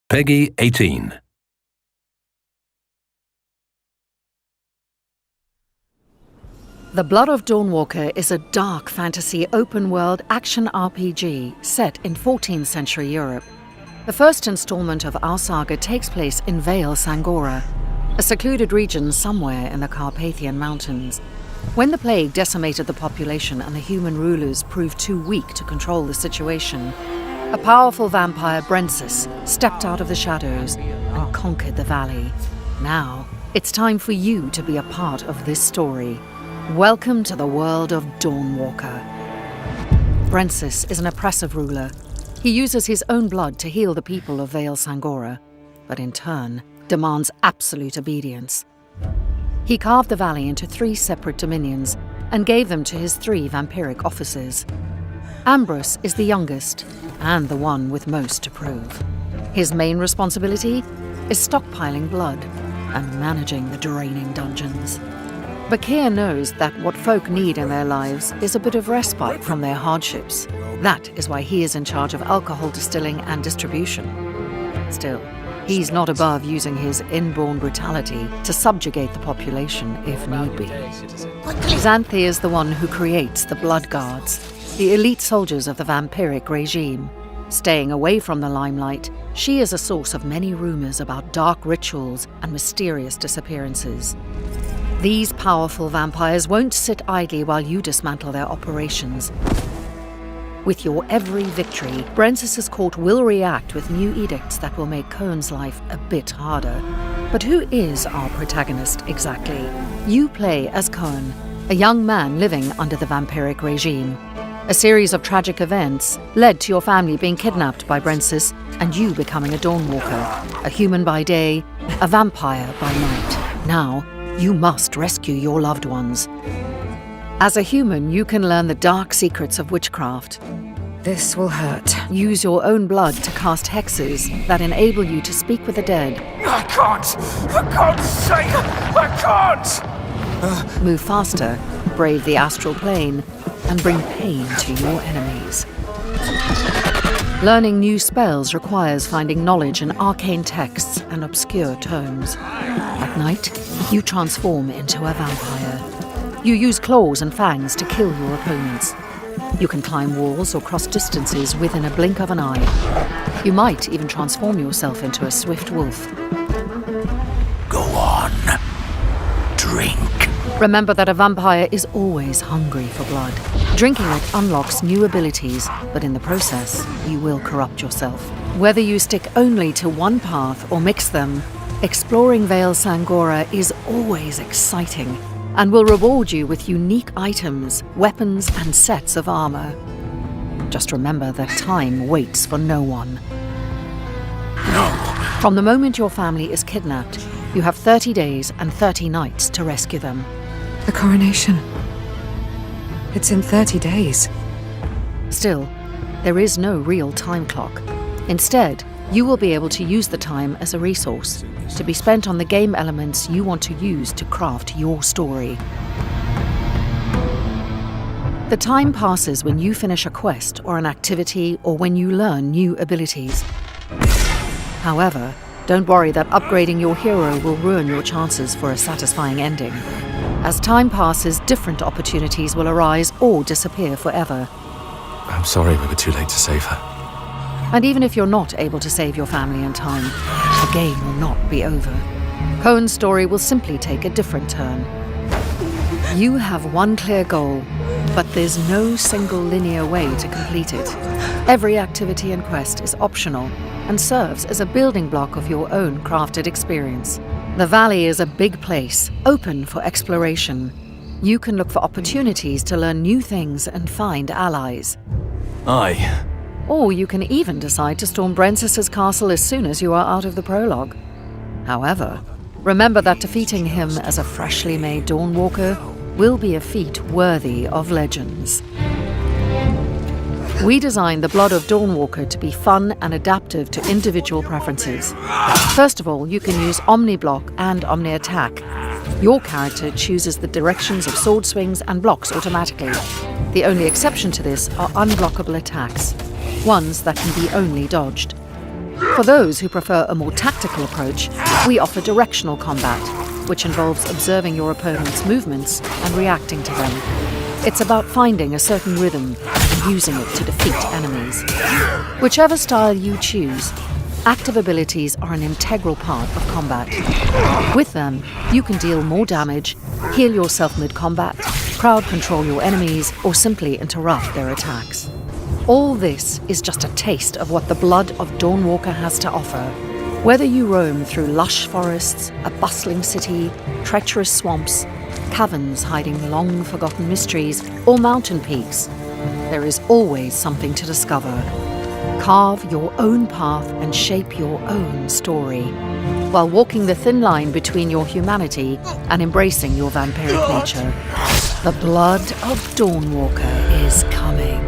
Peggy 18. The Blood of Dawnwalker is a dark fantasy open-world action RPG set in 14th century Europe. The first installment of our saga takes place in Vale Sangora, a secluded region somewhere in the Carpathian Mountains. When the plague decimated the population and the human rulers proved too weak to control the situation, a powerful vampire, Brensis, stepped out of the shadows and conquered the valley. Now, it's time for you to be a part of this story. Welcome to the world of Dawnwalker. Brensis is an oppressive ruler. He uses his own blood to heal the people of Vale Sangora, but in turn demands absolute obedience. He carved the valley into 3 separate dominions and gave them to his 3 vampiric officers. Ambrose is the youngest and the one with most to prove. His main responsibility is stockpiling blood and managing the draining dungeons. Bakir knows that what folk need in their lives is a bit of respite from their hardships. That is why he is in charge of alcohol distilling and distribution. Still, he's not above using his inborn brutality to subjugate the population if need be. Xanthi is the one who creates the Blood Guards, the elite soldiers of the vampiric regime. Staying away from the limelight, she is a source of many rumors about dark rituals and mysterious disappearances. These powerful vampires won't sit idly while you dismantle their operations. With your every victory, Brensis' court will react with new edicts that will make Cohen's life a bit harder. But who is our protagonist exactly? You play as Cohen, a young man living under the vampiric regime. A series of tragic events led to your family being kidnapped by Brensis and you becoming a Dawnwalker, a human by day, a vampire by night. Now, you must rescue your loved ones. As a human, you can learn the dark secrets of witchcraft. This will hurt. Use your own blood to cast hexes that enable you to speak with the dead. I can't! For God's sake, I can't! Move faster, brave the astral plane, and bring pain to your enemies. Learning new spells requires finding knowledge in arcane texts and obscure tomes. At night, you transform into a vampire. You use claws and fangs to kill your opponents. You can climb walls or cross distances within a blink of an eye. You might even transform yourself into a swift wolf. Go on. Drink. Remember that a vampire is always hungry for blood. Drinking it unlocks new abilities, but in the process, you will corrupt yourself. Whether you stick only to one path or mix them, exploring Vale Sangora is always exciting and will reward you with unique items, weapons, and sets of armor. Just remember that time waits for no one. No. From the moment your family is kidnapped, you have 30 days and 30 nights to rescue them. The coronation. It's in 30 days. Still, there is no real time clock. Instead, you will be able to use the time as a resource, to be spent on the game elements you want to use to craft your story. The time passes when you finish a quest or an activity or when you learn new abilities. However, don't worry that upgrading your hero will ruin your chances for a satisfying ending. As time passes, different opportunities will arise or disappear forever. I'm sorry we were too late to save her. And even if you're not able to save your family in time, the game will not be over. Cohen's story will simply take a different turn. You have one clear goal, but there's no single linear way to complete it. Every activity and quest is optional and serves as a building block of your own crafted experience. The valley is a big place, open for exploration. You can look for opportunities to learn new things and find allies. Aye. Or you can even decide to storm Brensis' castle as soon as you are out of the prologue. However, remember that defeating him as a freshly made Dawnwalker will be a feat worthy of legends. We designed the Blood of Dawnwalker to be fun and adaptive to individual preferences. First of all, you can use Omni-Block and Omni-Attack. Your character chooses the directions of sword swings and blocks automatically. The only exception to this are unblockable attacks, ones that can be only dodged. For those who prefer a more tactical approach, we offer directional combat, which involves observing your opponent's movements and reacting to them. It's about finding a certain rhythm and using it to defeat enemies. Whichever style you choose, active abilities are an integral part of combat. With them, you can deal more damage, heal yourself mid-combat, crowd control your enemies, or simply interrupt their attacks. All this is just a taste of what the Blood of Dawnwalker has to offer. Whether you roam through lush forests, a bustling city, treacherous swamps, caverns hiding long-forgotten mysteries, or mountain peaks, there is always something to discover. Carve your own path and shape your own story, while walking the thin line between your humanity and embracing your vampiric nature. The Blood of Dawnwalker is coming.